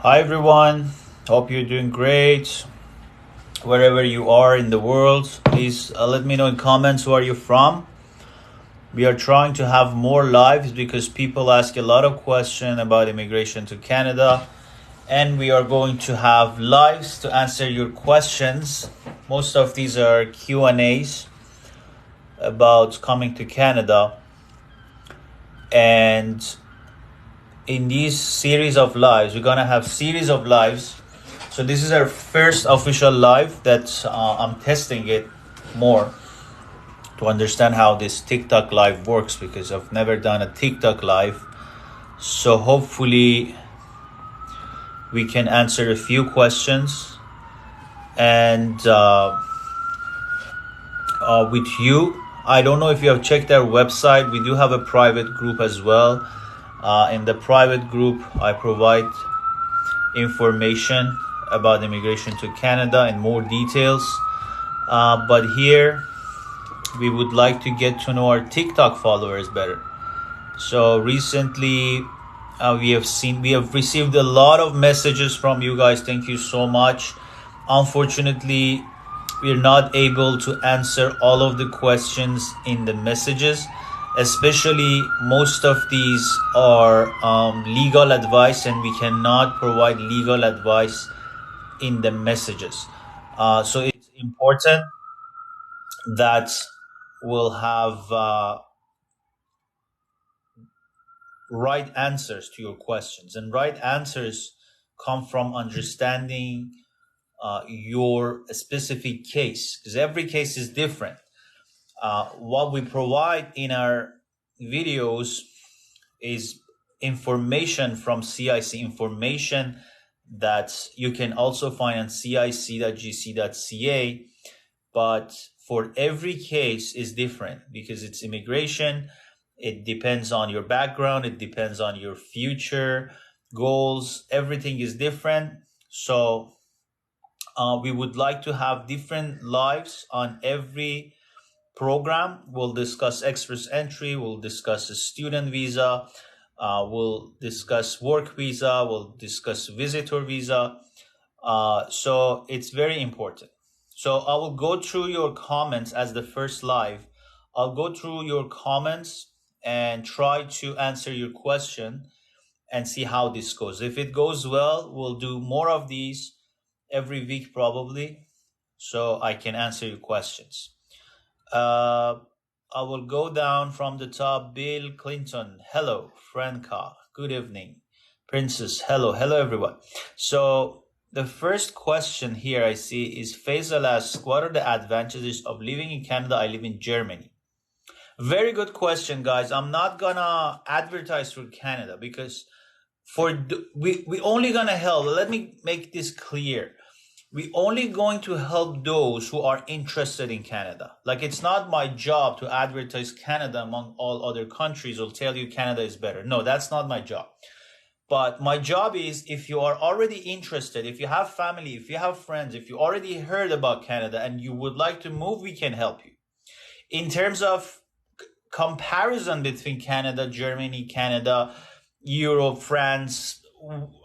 Hi everyone, hope you're doing great wherever you are in the world. Please let me know in comments where you're from. We are trying to have more lives because people ask a lot of questions about immigration to Canada, and we are going to have lives to answer your questions. Most of these are Q&As about coming to Canada, and in these series of lives, we're gonna have series of lives. So this is our first official live that I'm testing it more to understand how this TikTok live works because I've never done a TikTok live. So hopefully we can answer a few questions and with you. I don't know if you have checked our website. We do have a private group as well. In the private group, I provide information about immigration to Canada and more details. But here, we would like to get to know our TikTok followers better. So recently, we have received a lot of messages from you guys. Thank you so much. Unfortunately, we're not able to answer all of the questions in the messages. Especially, most of these are legal advice, and we cannot provide legal advice in the messages. So it's important that we'll have right answers to your questions, and right answers come from understanding your specific case, because every case is different. What we provide in our videos is information from CIC, information that you can also find on cic.gc.ca, but for every case is different because it's immigration. It depends on your background, it depends on your future goals, everything is different. So we would like to have different lives on every program. We'll discuss express entry, we'll discuss a student visa, we'll discuss work visa, we'll discuss visitor visa. So it's very important. So I will go through your comments as the first live. I'll go through your comments and try to answer your question and see how this goes. If it goes well, we'll do more of these every week probably, so I can answer your questions. I will go down from the top. Bill Clinton, hello. Franca, good evening. Princess, hello. Hello, everyone. So the first question here I see is Faisal asks, what are the advantages of living in Canada? I live in Germany. Very good question, guys. I'm not gonna advertise for Canada because we only gonna help. Let me make this clear. We only going to help those who are interested in Canada. Like, it's not my job to advertise Canada among all other countries or tell you Canada is better. No, that's not my job. But my job is, if you are already interested, if you have family, if you have friends, if you already heard about Canada and you would like to move, we can help you. In terms of comparison between Canada, Germany, Canada, Europe, France,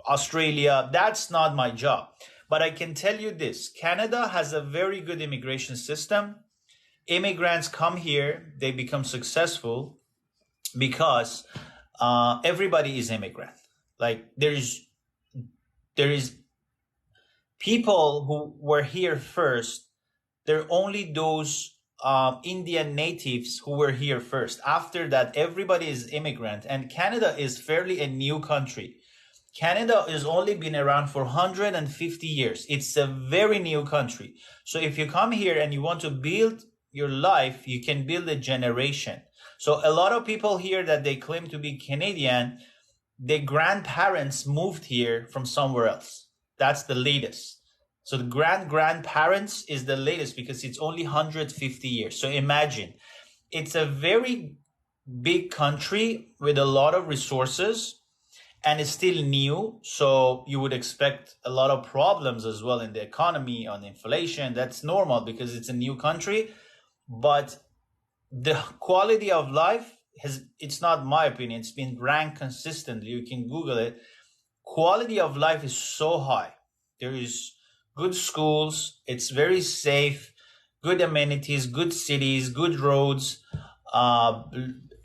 Australia, that's not my job. But I can tell you this, Canada has a very good immigration system. Immigrants come here, they become successful because everybody is immigrant. Like, there is people who were here first. They're only those Indian natives who were here first. After that, everybody is immigrant, and Canada is fairly a new country. Canada has only been around for 150 years. It's a very new country. So if you come here and you want to build your life, you can build a generation. So a lot of people here that they claim to be Canadian, their grandparents moved here from somewhere else. That's the latest. So the grandparents is the latest because it's only 150 years. So imagine, it's a very big country with a lot of resources, and it's still new, so you would expect a lot of problems as well in the economy, on inflation. That's normal because it's a new country. But the quality of life it's not my opinion, it's been ranked consistently. You can Google it. quality of life is so high. There is good schools. It's very safe, good amenities, good cities, good roads. Uh,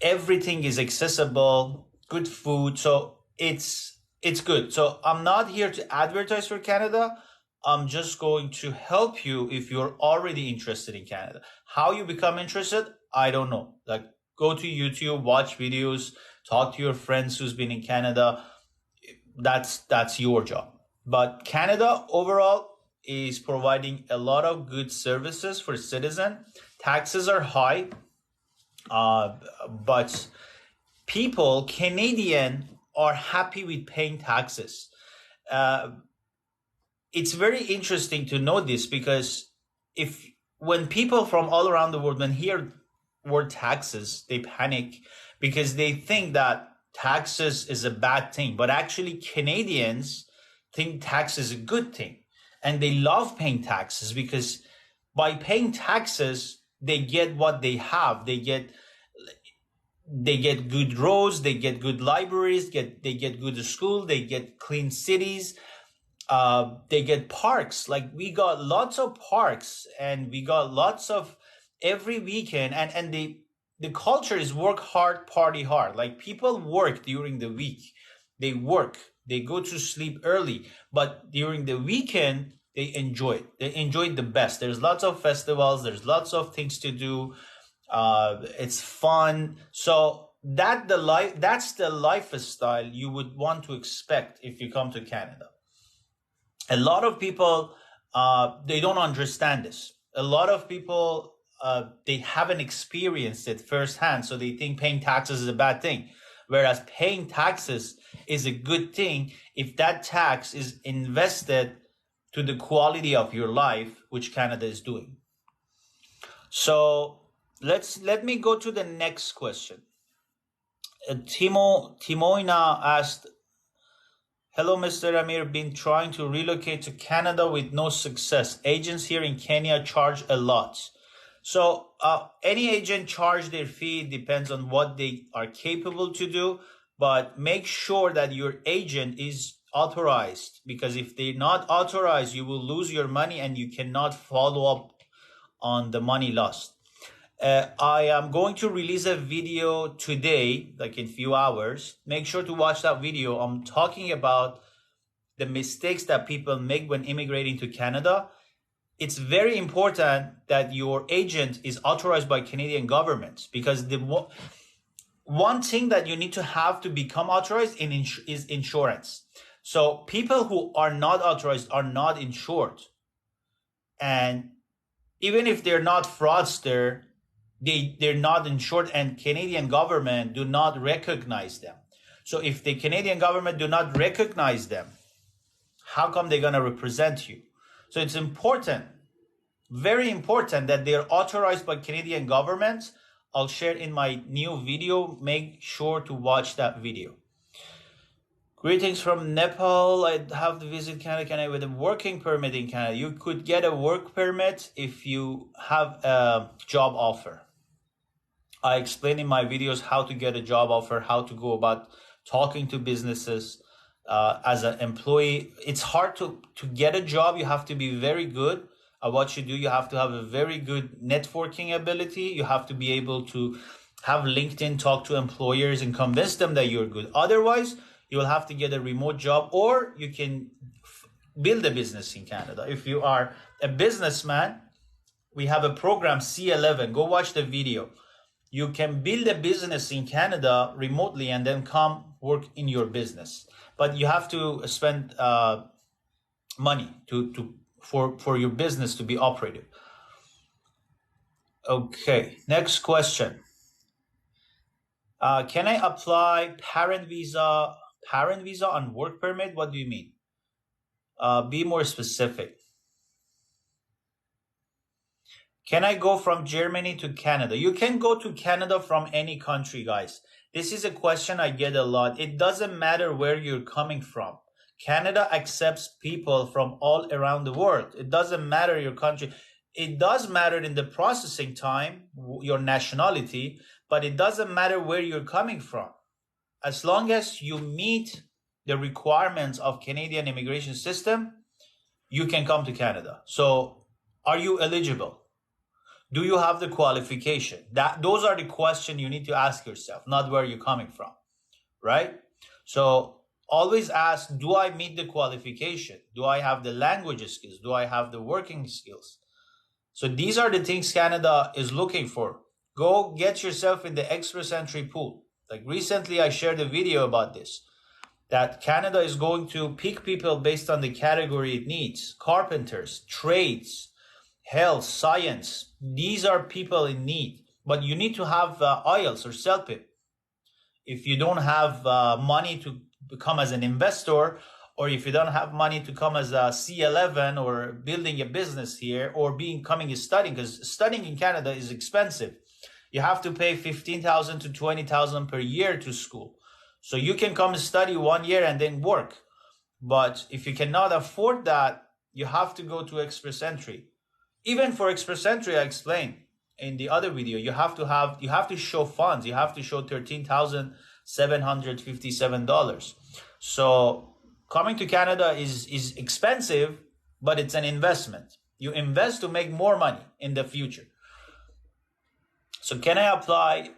Everything is accessible, good food. So it's good. So I'm not here to advertise for Canada. I'm just going to help you if you're already interested in Canada. How you become interested, I don't know. Like, go to YouTube, watch videos, talk to your friends who's been in Canada. That's your job. But Canada overall is providing a lot of good services for citizens. Taxes are high, but people, Canadian, are happy with paying taxes. Uh, it's very interesting to know this because if when people from all around the world when hear word taxes, they panic because they think that taxes is a bad thing. But actually, Canadians think tax is a good thing, and they love paying taxes because by paying taxes, they get what they have. They get good roads, they get good libraries, they get good school, they get clean cities, they get parks. Like, we got lots of parks, and we got lots of every weekend, and the culture is work hard, party hard. Like, people work during the week, they work, they go to sleep early, but during the weekend they enjoy it. They enjoy it the best. There's lots of festivals, there's lots of things to do. It's fun. So that's the lifestyle you would want to expect if you come to Canada. A lot of people, they don't understand this. A lot of people, they haven't experienced it firsthand, so they think paying taxes is a bad thing. Whereas paying taxes is a good thing if that tax is invested to the quality of your life, which Canada is doing. So let me go to the next question. Timoina asked, hello, Mr. Amir, been trying to relocate to Canada with no success. Agents here in Kenya charge a lot. So any agent charge their fee, depends on what they are capable to do, but make sure that your agent is authorized, because if they're not authorized, you will lose your money and you cannot follow up on the money lost. I am going to release a video today, like in few hours. Make sure to watch that video. I'm talking about the mistakes that people make when immigrating to Canada. It's very important that your agent is authorized by Canadian government, because the one thing that you need to have to become authorized is insurance. So people who are not authorized are not insured. And even if they're not fraudster, they're not insured, and Canadian government do not recognize them. So if the Canadian government do not recognize them, how come they're going to represent you? So it's important, very important, that they're authorized by Canadian government. I'll share in my new video. Make sure to watch that video. Greetings from Nepal. I have to visit Canada. Can I with a working permit in Canada? You could get a work permit if you have a job offer. I explain in my videos how to get a job offer, how to go about talking to businesses as an employee. It's hard to get a job. You have to be very good at what you do. You have to have a very good networking ability. You have to be able to have LinkedIn, talk to employers and convince them that you're good. Otherwise, you will have to get a remote job, or you can build a business in Canada. If you are a businessman, we have a program, C11. Go watch the video. You can build a business in Canada remotely and then come work in your business. But you have to spend money for your business to be operative. Okay, next question. Can I apply parent visa on work permit? What do you mean? Be more specific. Can I go from Germany to Canada? You can go to Canada from any country, guys. This is a question I get a lot. It doesn't matter where you're coming from. Canada accepts people from all around the world. It doesn't matter your country. It does matter in the processing time, your nationality, but it doesn't matter where you're coming from. As long as you meet the requirements of Canadian immigration system, you can come to Canada. So are you eligible? Do you have the qualification? Those are the questions you need to ask yourself, not where you're coming from, right? So always ask, do I meet the qualification? Do I have the language skills? Do I have the working skills? So these are the things Canada is looking for. Go get yourself in the express entry pool. Like recently I shared a video about this, that Canada is going to pick people based on the category it needs. Carpenters, trades, health, science. These are people in need. But you need to have IELTS or CELPIP. If you don't have money to come as an investor, or if you don't have money to come as a C11 or building a business here, or coming and studying, because studying in Canada is expensive. You have to pay $15,000 to $20,000 per year to school. So you can come and study 1 year and then work. But if you cannot afford that, you have to go to express entry. Even for express entry, I explained in the other video, you have to show funds. You have to show $13,757. So coming to Canada is expensive, but it's an investment. You invest to make more money in the future. So can I apply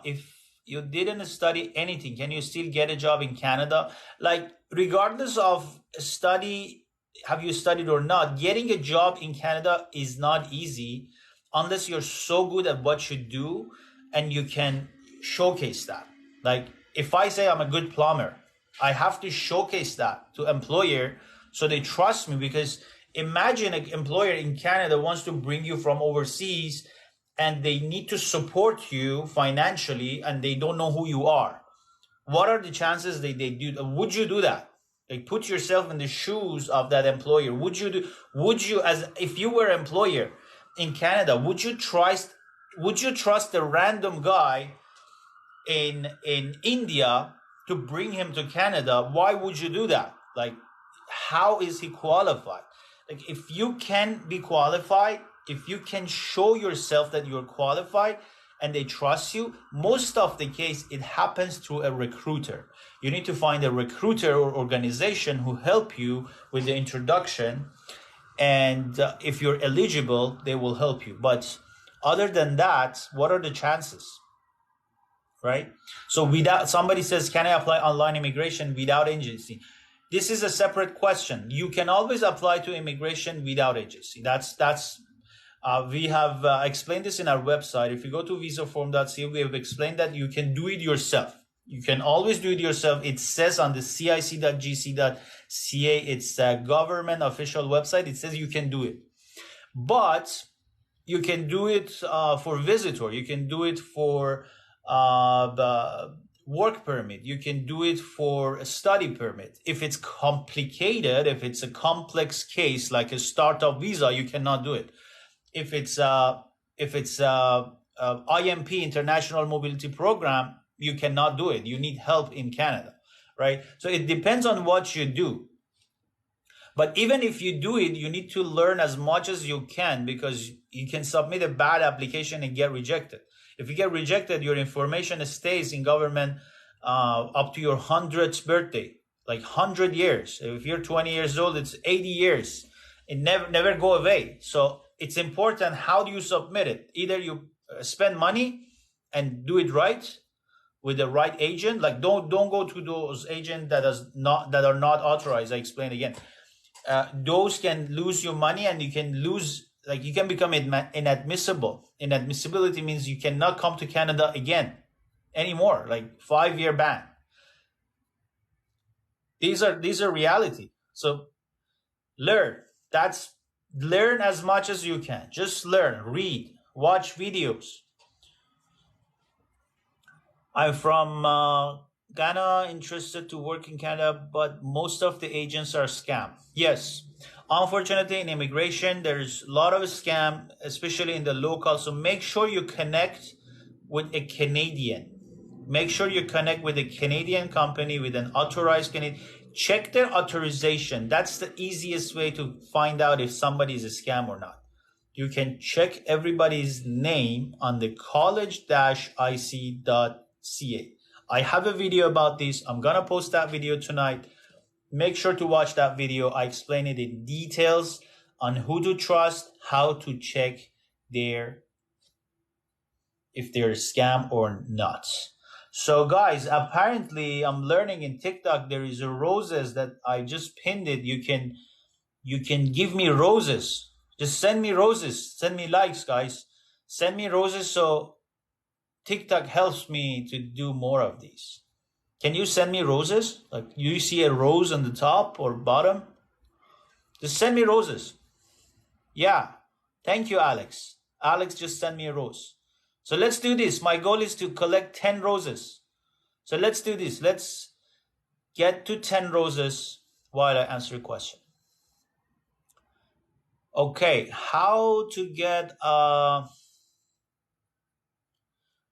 if you didn't study anything? Can you still get a job in Canada? Like regardless of have you studied or not, getting a job in Canada is not easy unless you're so good at what you do and you can showcase that. Like if I say I'm a good plumber, I have to showcase that to employer so they trust me, because imagine an employer in Canada wants to bring you from overseas and they need to support you financially and they don't know who you are. What are the chances they do? Would you do that? Like put yourself in the shoes of that employer. Would you, as if you were an employer in Canada, would you trust the random guy in India to bring him to Canada? Why would you do that? Like, how is he qualified? Like, if you can be qualified, if you can show yourself that you're qualified and they trust you, most of the case, it happens through a recruiter. You need to find a recruiter or organization who help you with the introduction. And if you're eligible, they will help you. But other than that, what are the chances? Right? So somebody says, can I apply online immigration without agency? This is a separate question. You can always apply to immigration without agency. We have explained this in our website. If you go to visaform.ca, we have explained that you can do it yourself. You can always do it yourself. It says on the cic.gc.ca, it's a government official website. It says you can do it. But you can do it for visitor. You can do it for the work permit. You can do it for a study permit. If it's complicated, if it's a complex case like a startup visa, you cannot do it. If it's IMP, International Mobility Program, you cannot do it. You need help in Canada, right? So it depends on what you do. But even if you do it, you need to learn as much as you can, because you can submit a bad application and get rejected. If you get rejected, your information stays in government up to your 100th birthday, like 100 years. If you're 20 years old, it's 80 years. It never go away. So it's important, how do you submit it? Either you spend money and do it right with the right agent. Like don't go to those agents that are not authorized. I explain again. Those can lose your money, and you can lose, like you can become inadmissible. Inadmissibility means you cannot come to Canada again anymore, like 5-year ban. These are reality. So learn. Learn as much as you can. Just learn, read, watch videos. I'm from Ghana, interested to work in Canada, but most of the agents are scam. Yes, unfortunately in immigration, there's a lot of scam, especially in the local. So make sure you connect with a Canadian. Make sure you connect with a Canadian company, with an authorized Canadian. Check their authorization. That's the easiest way to find out if somebody is a scam or not. You can check everybody's name on the college-ic.ca. I have a video about this. I'm gonna post that video tonight. Make sure to watch that video. I explain it in details on who to trust, how to check if they're a scam or not. So guys, apparently I'm learning in TikTok there is a roses that I just pinned it. You can give me roses. Just send me roses. Send me likes, guys. Send me roses so TikTok helps me to do more of these. Can you send me roses? Like you see a rose on the top or bottom? Just send me roses. Yeah. Thank you, Alex. Alex just sent me a rose. So let's do this. My goal is to collect 10 roses. So let's do this. Let's get to 10 roses while I answer a question. Okay, how to get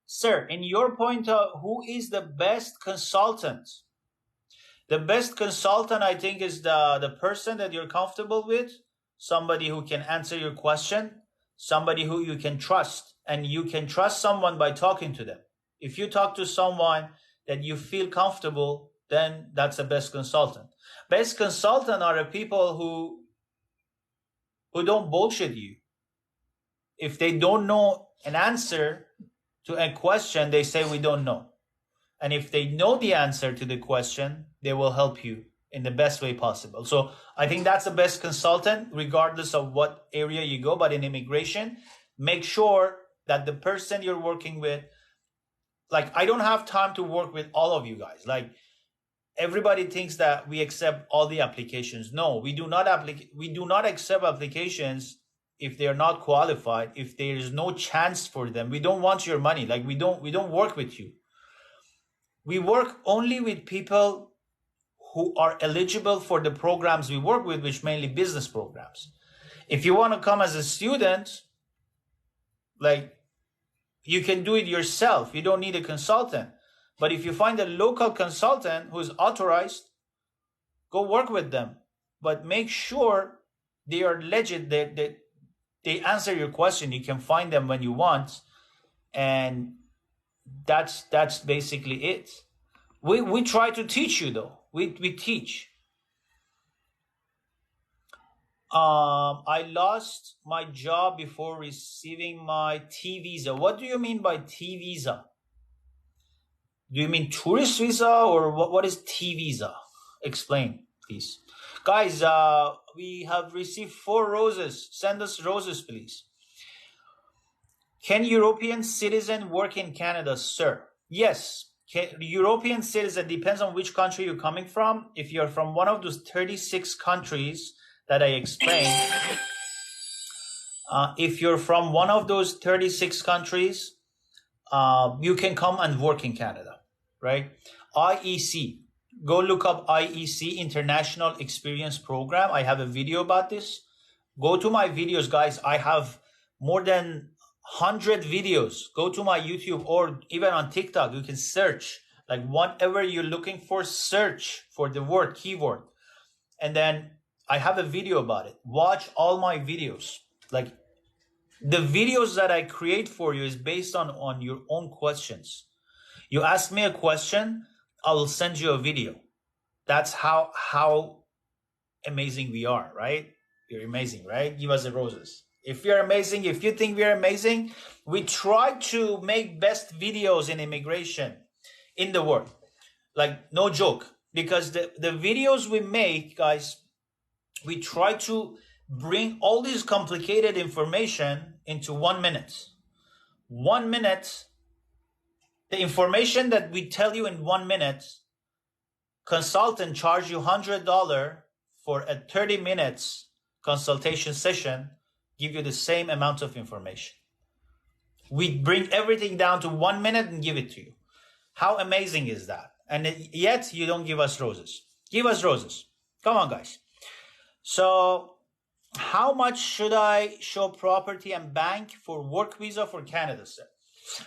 sir, in your point of who is the best consultant? The best consultant, I think, is the person that you're comfortable with, somebody who can answer your question, somebody who you can trust, and you can trust someone by talking to them. If you talk to someone that you feel comfortable, then that's the best consultant. Best consultant are the people who don't bullshit you. If they don't know an answer to a question, they say we don't know. And if they know the answer to the question, they will help you in the best way possible. So I think that's the best consultant, regardless of what area you go. But in immigration, make sure that the person you're working with, like I don't have time to work with all of you guys. Like everybody thinks that we accept all the applications. No, we do not accept applications if they are not qualified, if there is no chance for them. We don't want your money. Like we don't work with you. We work only with people who are eligible for the programs we work with, which mainly business programs. If you want to come as a student, like you can do it yourself. You don't need a consultant. But if you find a local consultant who's authorized, go work with them. But make sure they are legit, that they answer your question. You can find them when you want. And that's basically it. We try to teach you though. We teach. I lost my job before receiving my T visa. What do you mean by T visa? Do you mean tourist visa or what is T visa? Explain, please. Guys, we have received 4 roses. Send us roses, please. Can European citizen work in Canada, sir? Yes. European citizen depends on which country you're coming from. If you're from one of those 36 countries that I explained, if you're from one of those 36 countries, you can come and work in Canada, right? IEC, go look up IEC, International Experience Program. I have a video about this. Go to my videos, guys. I have more than 100 videos. Go to my YouTube or even on TikTok. You can search, like whatever you're looking for, search for the word, keyword. And then I have a video about it. Watch all my videos. Like the videos that I create for you is based on your own questions. You ask me a question, I will send you a video. That's how amazing we are, right? You're amazing, right? Give us the roses. If you're amazing, if you think we're amazing, we try to make best videos in immigration in the world. Like no joke. Because the videos we make, guys, we try to bring all this complicated information into 1 minute. 1 minute, the information that we tell you in 1 minute, consultant charge you $100 for a 30 minutes consultation session, give you the same amount of information. We bring everything down to 1 minute and give it to you. How amazing is that? And yet you don't give us roses. Give us roses. Come on, guys. So how much should I show property and bank for work visa for Canada, sir?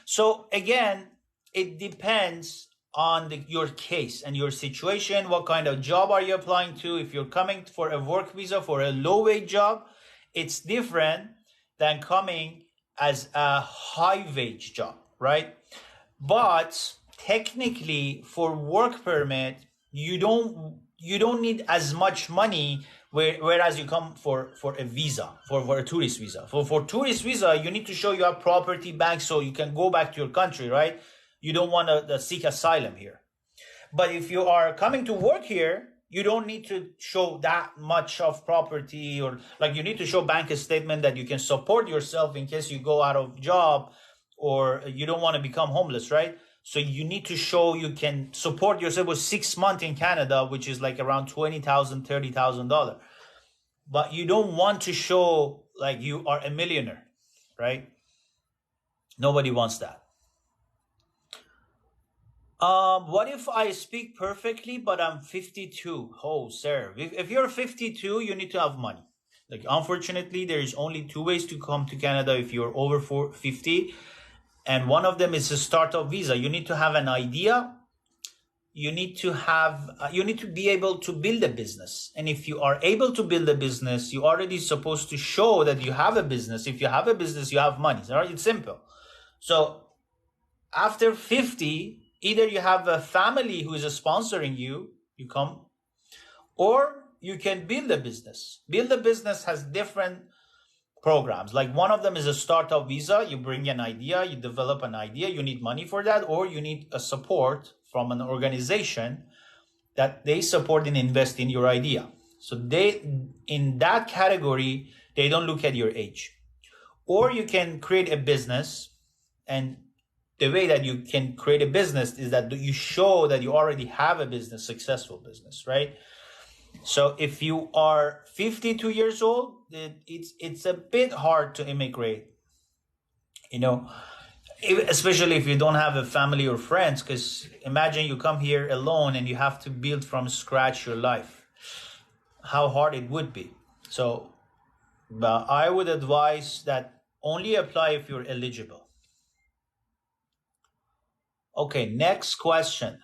So again, it depends on your case and your situation. What kind of job are you applying to? If you're coming for a work visa for a low-wage job, it's different than coming as a high-wage job, right? But technically for work permit you don't need as much money, whereas you come for a visa, for a tourist visa. For tourist visa, you need to show you have property back so you can go back to your country, right? You don't want to seek asylum here. But if you are coming to work here, you don't need to show that much of property, or like you need to show bank statement that you can support yourself in case you go out of job or you don't want to become homeless, right? So you need to show you can support yourself with 6 months in Canada, which is like around $20,000, $30,000. But you don't want to show like you are a millionaire, right? Nobody wants that. What if I speak perfectly, but I'm 52? Oh, sir, if you're 52, you need to have money. Like, unfortunately, there is only two ways to come to Canada if you're over 50. And one of them is a startup visa. You need to have an idea. You need to have, you need to be able to build a business. And if you are able to build a business, you're already supposed to show that you have a business. If you have a business, you have money. All right? It's simple. So after 50, either you have a family who is sponsoring you, you come, or you can build a business. Build a business has different programs. Like one of them is a startup visa. You bring an idea, you develop an idea, you need money for that, or you need a support from an organization that they support and invest in your idea. So they, in that category, they don't look at your age. Or you can create a business, and the way that you can create a business is that you show that you already have a business, successful business, right? So if you are 52 years old, it's a bit hard to immigrate, you know, especially if you don't have a family or friends, because imagine you come here alone and you have to build from scratch your life, how hard it would be. So I would advise that only apply if you're eligible. Okay, next question.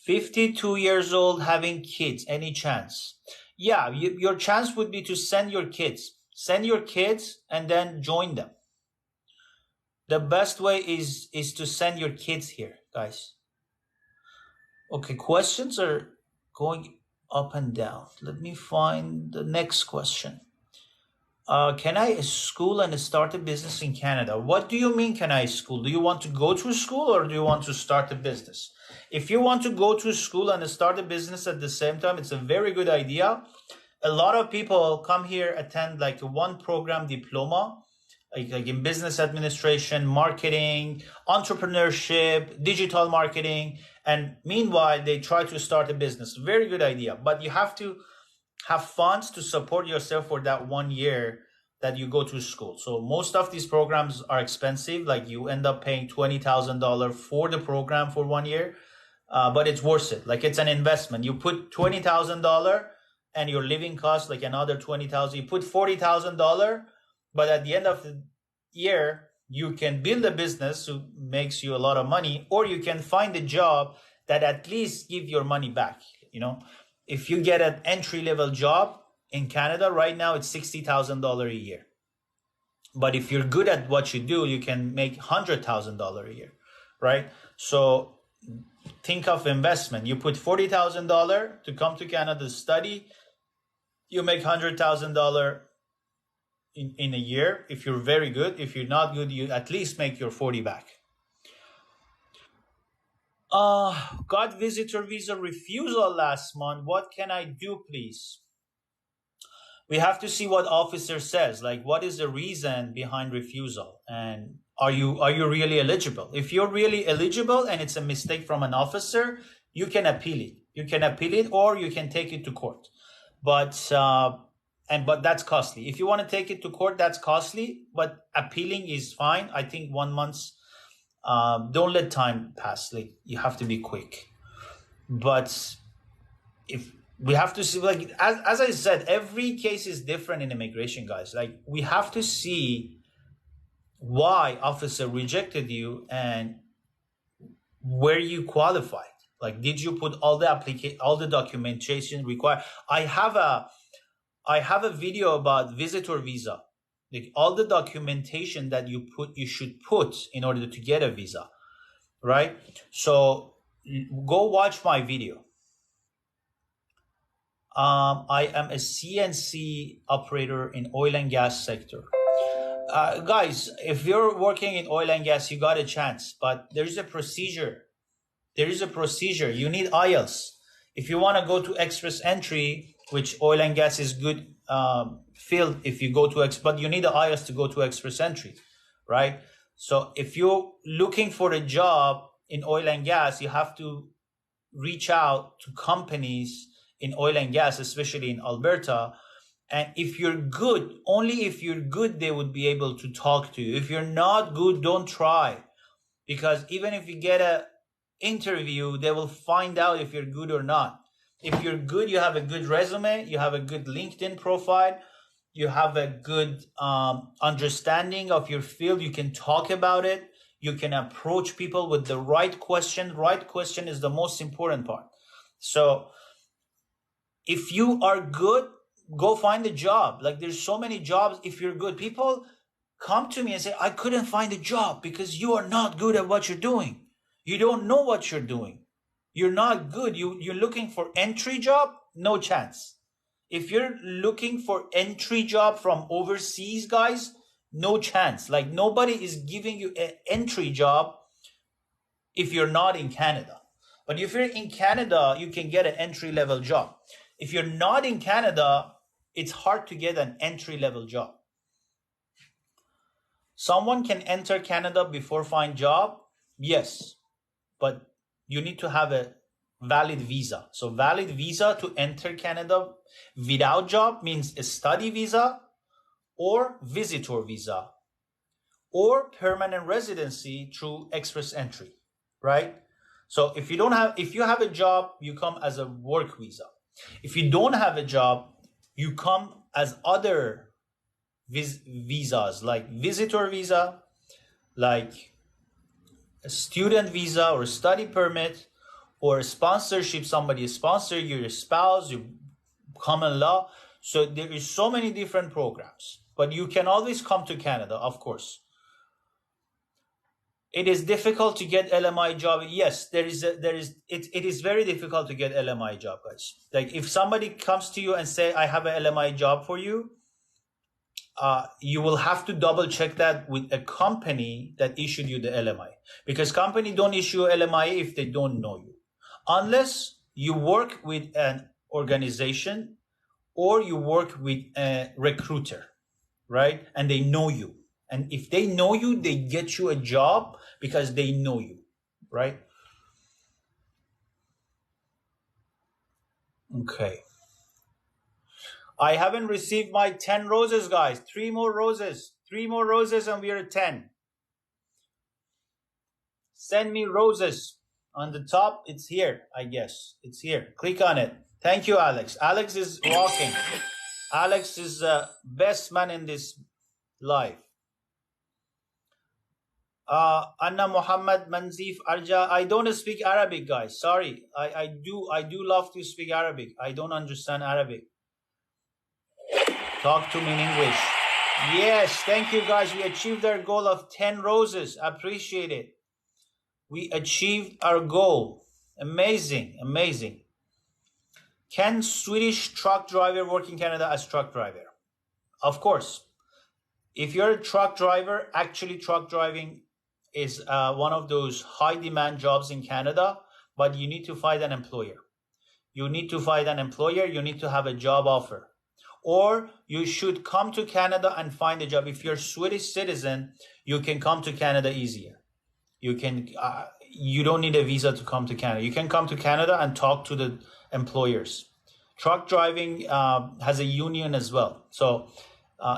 52 years old, having kids, any chance? Yeah, your chance would be to send your kids. Send your kids and then join them. The best way is to send your kids here, guys. Okay, questions are going up and down. Let me find the next question. Can I school and start a business in Canada? What do you mean, can I school? Do you want to go to school or do you want to start a business? If you want to go to school and start a business at the same time, it's a very good idea. A lot of people come here, attend like one program diploma, like in business administration, marketing, entrepreneurship, digital marketing. And meanwhile, they try to start a business. Very good idea. But you have to have funds to support yourself for that 1 year that you go to school. So most of these programs are expensive. Like you end up paying $20,000 for the program for 1 year, but it's worth it. Like it's an investment. You put $20,000 and your living costs like another $20,000. You put $40,000, but at the end of the year, you can build a business that makes you a lot of money, or you can find a job that at least give your money back, you know. If you get an entry-level job in Canada right now, it's $60,000 a year. But if you're good at what you do, you can make $100,000 a year, right? So think of investment. You put $40,000 to come to Canada to study, you make $100,000 in a year. If you're very good, if you're not good, you at least make your 40 back. Got visitor visa refusal last month. What can I do, please? We have to see what officer says. Like, what is the reason behind refusal? And are you really eligible? If you're really eligible and it's a mistake from an officer, you can appeal it. You can appeal it, or you can take it to court. But that's costly. If you want to take it to court, that's costly. But appealing is fine. I think 1 month. Don't let time pass. Like you have to be quick. But if we have to see, like as I said, every case is different in immigration, guys. Like we have to see why officer rejected you and where you qualified. Like, did you put all the documentation required? I have a video about visitor visa, like all the documentation that you should put in order to get a visa, right? So go watch my video. I am a CNC operator in oil and gas sector. Guys, if you're working in oil and gas, you got a chance, but there's a procedure. There is a procedure. You need IELTS. If you want to go to express entry, which oil and gas is good field if you go to but you need the IELTS to go to express entry, right? So if you're looking for a job in oil and gas, you have to reach out to companies in oil and gas, especially in Alberta. And if you're good, only if you're good, they would be able to talk to you. If you're not good, don't try. Because even if you get a interview, they will find out if you're good or not. If you're good, you have a good resume, you have a good LinkedIn profile, you have a good understanding of your field, you can talk about it, you can approach people with the right question. Right question is the most important part. So if you are good, go find a job. Like, there's so many jobs. If you're good, people come to me and say, I couldn't find a job because you are not good at what you're doing. You don't know what you're doing. You're not good. You're looking for entry job? No chance. If you're looking for entry job from overseas, guys, no chance. Like, nobody is giving you an entry job if you're not in Canada. But if you're in Canada, you can get an entry-level job. If you're not in Canada, it's hard to get an entry-level job. Someone can enter Canada before find job? Yes, but you need to have a valid visa. So valid visa to enter Canada without job means a study visa or visitor visa or permanent residency through express entry, right? So if you have a job, you come as a work visa. If you don't have a job, you come as other visas, like visitor visa, like a student visa or a study permit, or a sponsorship. Somebody sponsor you, your spouse, your common law. So there is so many different programs, but you can always come to Canada, of course. It is difficult to get LMI job. Yes, it is very difficult to get LMI job, guys. Like, if somebody comes to you and say, I have a LMI job for you, you will have to double check that with a company that issued you the LMI, because company don't issue LMI if they don't know you, unless you work with an organization or you work with a recruiter, right? And they know you. And if they know you, they get you a job because they know you, right? Okay. I haven't received my 10 roses, guys. 3 more roses. 3 more roses and we are at 10. Send me roses. On the top, it's here, I guess. It's here. Click on it. Thank you, Alex. Alex is walking. Alex is the best man in this life. Anna Muhammad Manzif Arja. I don't speak Arabic, guys. Sorry. I do love to speak Arabic. I don't understand Arabic. Talk to me in English. Yes, thank you, guys. We achieved our goal of 10 roses. Appreciate it. We achieved our goal. Amazing, amazing. Can Swedish truck driver work in Canada as truck driver? Of course. If you're a truck driver, actually truck driving is one of those high demand jobs in Canada, but you need to find an employer. You need to find an employer. You need to have a job offer. Or you should come to Canada and find a job. If you're a Swedish citizen, you can come to Canada easier. You can, you don't need a visa to come to Canada. You can come to Canada and talk to the employers. Truck driving has a union as well. So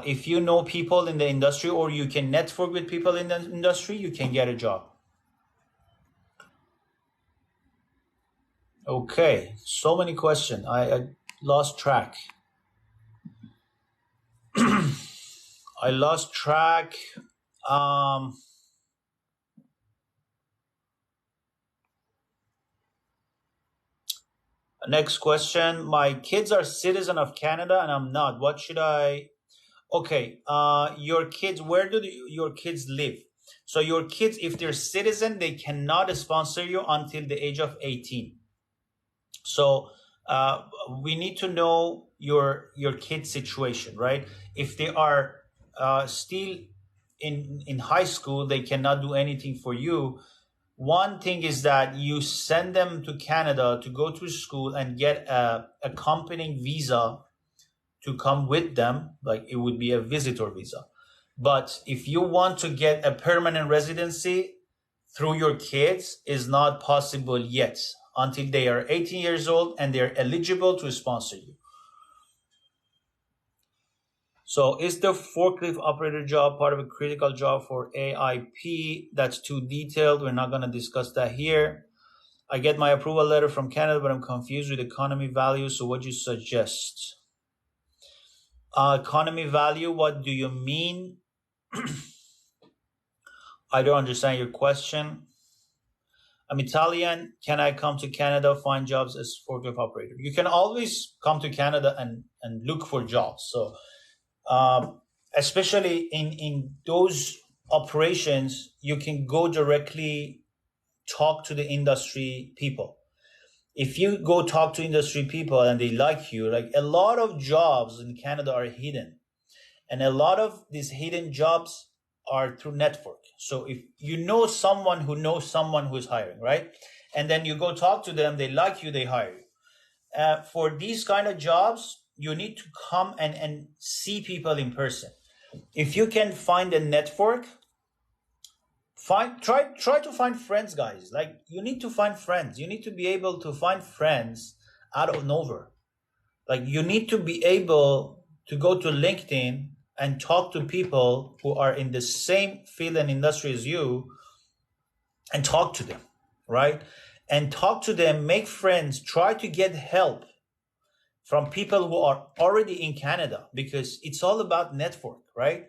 if you know people in the industry, or you can network with people in the industry, you can get a job. Okay, so many questions. I lost track. I lost track. Next question. My kids are citizen of Canada and I'm not. What should I? Okay. Your kids, where do your kids live? So your kids, if they're citizen, they cannot sponsor you until the age of 18. So we need to know your kid's situation, right? If they are still in high school, they cannot do anything for you. One thing is that you send them to Canada to go to school and get a accompanying visa to come with them, like it would be a visitor visa. But if you want to get a permanent residency through your kids, is not possible yet until they are 18 years old and they're eligible to sponsor you. So is the forklift operator job part of a critical job for AIP? That's too detailed. We're not going to discuss that here. I get my approval letter from Canada, but I'm confused with economy value. So what do you suggest? Economy value, what do you mean? I don't understand your question. I'm Italian. Can I come to Canada, find jobs as forklift operator? You can always come to Canada and look for jobs. So especially in those operations, you can go directly talk to the industry people. If you go talk to industry people and they like you, like a lot of jobs in Canada are hidden. And a lot of these hidden jobs are through network. So if you know someone who knows someone who's hiring, right? And then you go talk to them, they like you, they hire you. For these kind of jobs, you need to come and see people in person. If you can find a network, try to find friends, guys. Like you need to find friends. You need to be able to find friends out of nowhere. Like you need to be able to go to LinkedIn and talk to people who are in the same field and industry as you and talk to them, right? And talk to them, make friends, try to get help from people who are already in Canada because it's all about network, right?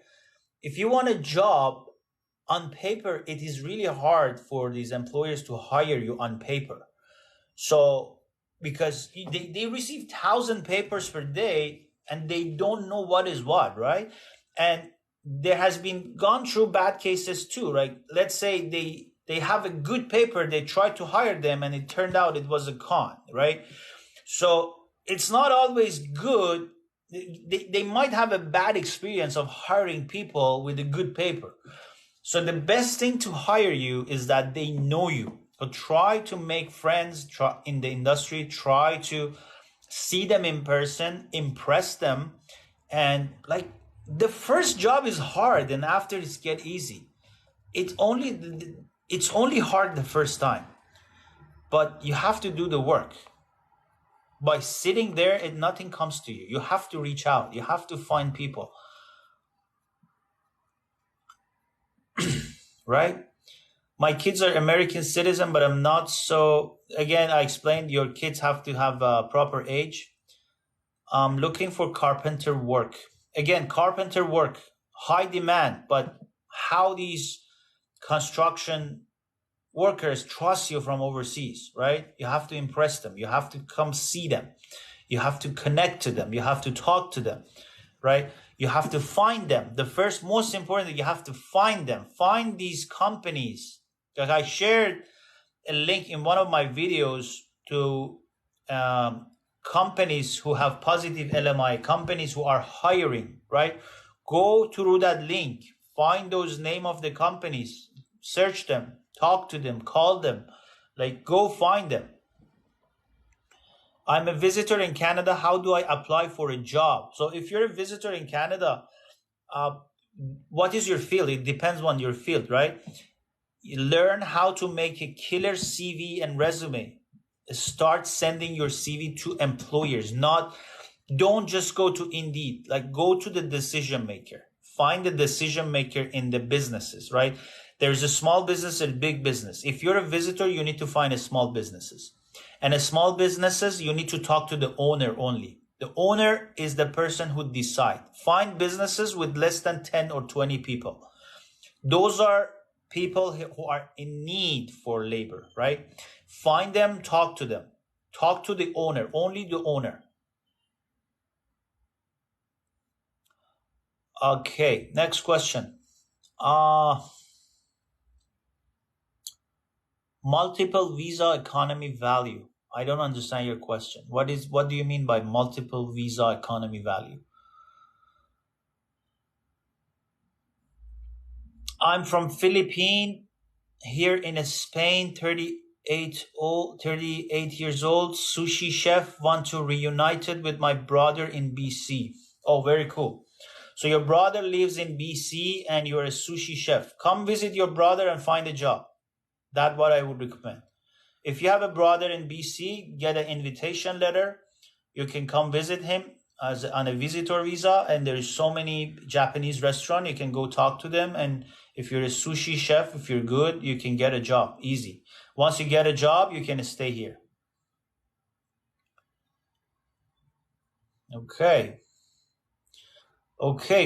If you want a job on paper, it is really hard for these employers to hire you on paper. So because they receive 1,000 papers per day and they don't know what is what, right? And there has been gone through bad cases too, right? Let's say they have a good paper, they tried to hire them and it turned out it was a con, right? So it's not always good. They might have a bad experience of hiring people with a good paper. So the best thing to hire you is that they know you. So try to make friends in the industry, try to see them in person, impress them. And like the first job is hard and after it's get easy. It's only hard the first time, but you have to do the work. By sitting there, nothing comes to you. You have to reach out. You have to find people. Right? My kids are American citizen, but I'm not. So again, I explained your kids have to have a proper age. I'm looking for carpenter work. Again, carpenter work, high demand, but how these construction workers trust you from overseas, right? You have to impress them. You have to come see them. You have to connect to them. You have to talk to them, right? You have to find them. The first, most important, you have to find them. Find these companies. Like I shared a link in one of my videos to companies who have positive LMI, companies who are hiring, right? Go through that link. Find those name of the companies. Search them. Talk to them. Call them. Like go find them. I'm a visitor in Canada. How do I apply for a job? So if you're a visitor in Canada, what is your field? It depends on your field, right? You learn how to make a killer CV and resume. Start sending your CV to employers. Don't just go to Indeed. Like go to the decision maker. Find the decision maker in the businesses, right? There's a small business and a big business. If you're a visitor, you need to find a small businesses. And a small businesses, you need to talk to the owner only. The owner is the person who decides. Find businesses with less than 10 or 20 people. Those are people who are in need for labor, right? Find them, talk to them. Talk to the owner, only the owner. Okay, next question. Multiple visa economy value. I don't understand your question. What do you mean by multiple visa economy value? I'm from Philippines, here in Spain, 38 years old, sushi chef, want to reunited with my brother in BC. Oh, very cool. So your brother lives in BC and you're a sushi chef. Come visit your brother and find a job. That's what I would recommend. If you have a brother in BC, get an invitation letter. You can come visit him on a visitor visa, and there's so many Japanese restaurants. You can go talk to them, and if you're a sushi chef, if you're good, you can get a job easy. Once you get a job, you can stay here. Okay,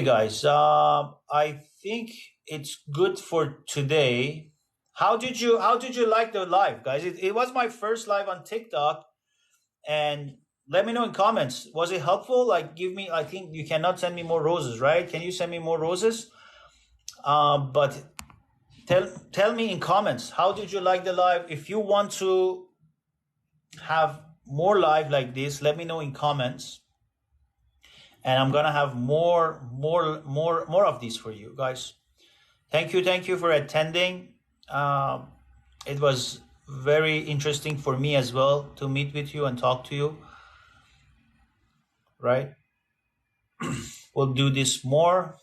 guys. I think it's good for today. How did you like the live, guys? It was my first live on TikTok, and let me know in comments. Was it helpful? Like, give me. I think you cannot send me more roses, right? Can you send me more roses? But tell me in comments. How did you like the live? If you want to have more live like this, let me know in comments, and I'm gonna have more of these for you guys. Thank you for attending. It was very interesting for me as well to meet with you and talk to you. Right? We'll do this more.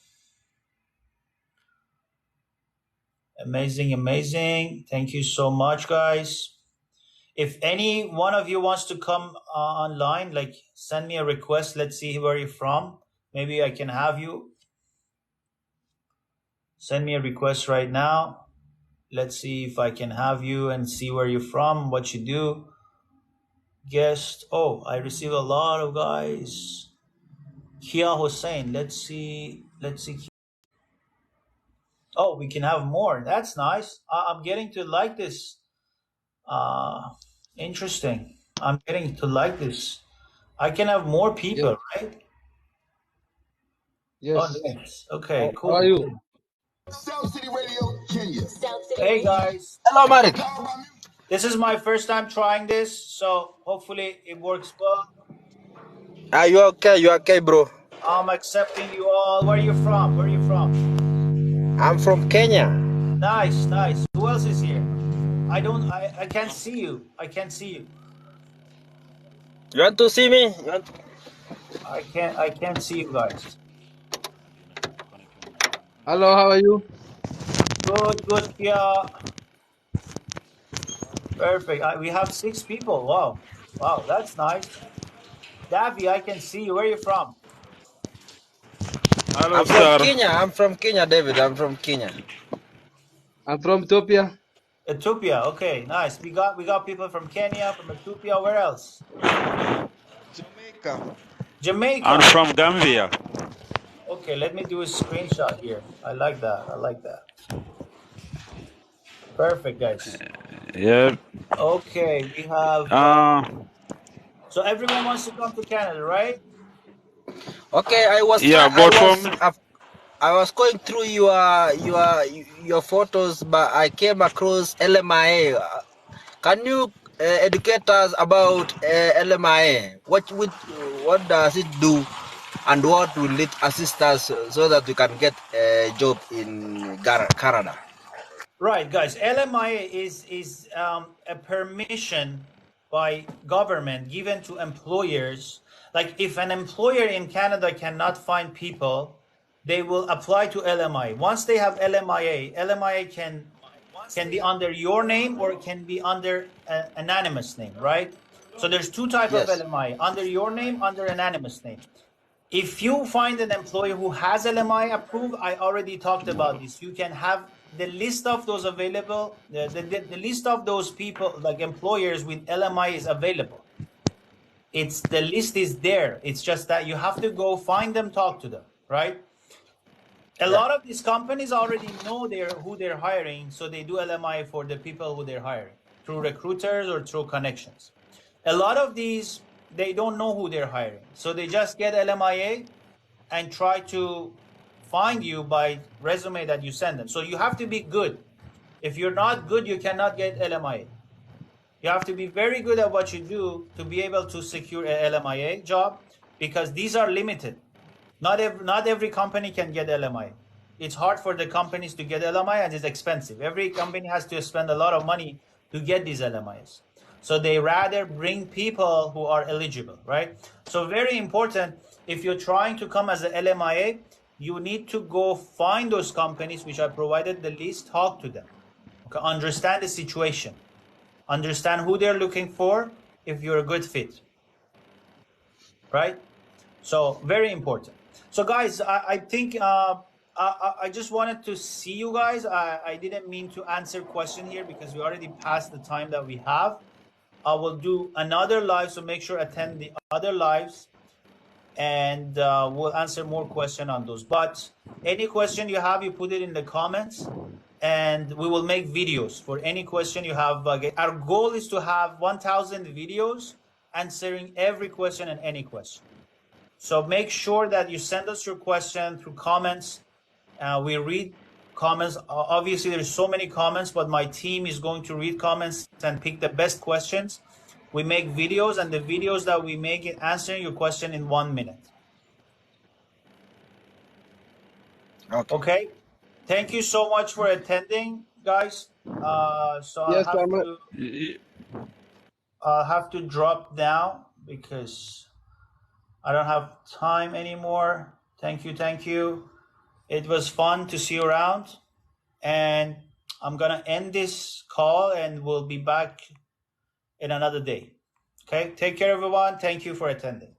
Amazing. Thank you so much, guys. If any one of you wants to come online, like send me a request. Let's see where you're from. Maybe I can have you. Send me a request right now. Let's see if I can have you and see where you're from, what you do. Guest. Oh, I receive a lot of guys. Kia Hussein. Let's see. Oh, we can have more. That's nice. I'm getting to like this. Interesting. I'm getting to like this. I can have more people, Yes. right? Yes. Oh, nice. Okay, How are cool. you? South City Radio, Kenya. Hey, guys. Hello, Malik. This is my first time trying this, so hopefully it works well. Are you okay? You okay, bro? I'm accepting you all. Where are you from? I'm from Kenya. Nice. Who else is here? I can't see you. You want to see me? I can't see you guys. Hello, how are you? Good, Kia. Perfect. We have 6 people. Wow, that's nice. Davi, I can see you. Where are you from? Hello, I'm from sir. Kenya. I'm from Kenya, David. I'm from Kenya. I'm from Ethiopia. Ethiopia. Okay, nice. We got people from Kenya, from Ethiopia. Where else? Jamaica. Jamaica. I'm from Gambia. Okay, let me do a screenshot here. I like that. Perfect, guys. Yeah. Okay, we have. So everyone wants to come to Canada, right? Okay, I was Yeah, but from I was going through your photos, but I came across LMIA. Can you educate us about LMIA? What does it do, and what will it assist us so that we can get a job in Canada? Right, guys. LMIA is a permission by government given to employers. Like if an employer in Canada cannot find people, they will apply to LMIA. Once they have LMIA, LMIA can be under your name or it can be under an anonymous name, right? So there's 2 type of Yes. LMIA: under your name, under anonymous name. If you find an employer who has LMI approved, I already talked about this. You can have the list of those available, the list of those people, like employers with LMI is available. The list is there. It's just that you have to go find them, talk to them, right? A lot of these companies already know who they're hiring, so they do LMI for the people who they're hiring through recruiters or through connections. A lot of these, they don't know who they're hiring. So they just get LMIA and try to find you by resume that you send them. So you have to be good. If you're not good, you cannot get LMIA. You have to be very good at what you do to be able to secure a LMIA job, because these are limited. Not every company can get LMIA. It's hard for the companies to get LMIA, and it's expensive. Every company has to spend a lot of money to get these LMIAs. So they rather bring people who are eligible, right? So very important, if you're trying to come as an LMIA, you need to go find those companies, which I provided the list, talk to them. Okay, understand the situation. Understand who they're looking for, if you're a good fit, right? So very important. So guys, I think I just wanted to see you guys. I didn't mean to answer question here because we already passed the time that we have. I will do another live, so make sure attend the other lives, and we'll answer more question on those. But any question you have, you put it in the comments, and we will make videos for any question you have. Our goal is to have 1,000 videos answering every question and any question. So make sure that you send us your question through comments. We read comments. Obviously, there's so many comments, but my team is going to read comments and pick the best questions. We make videos, and the videos that we make it answering your question in 1 minute. Okay. Thank you so much for attending, guys. So Yes, I'll have to drop down because I don't have time anymore. Thank you. It was fun to see you around, and I'm gonna end this call, and we'll be back in another day. Okay, take care, everyone. Thank you for attending.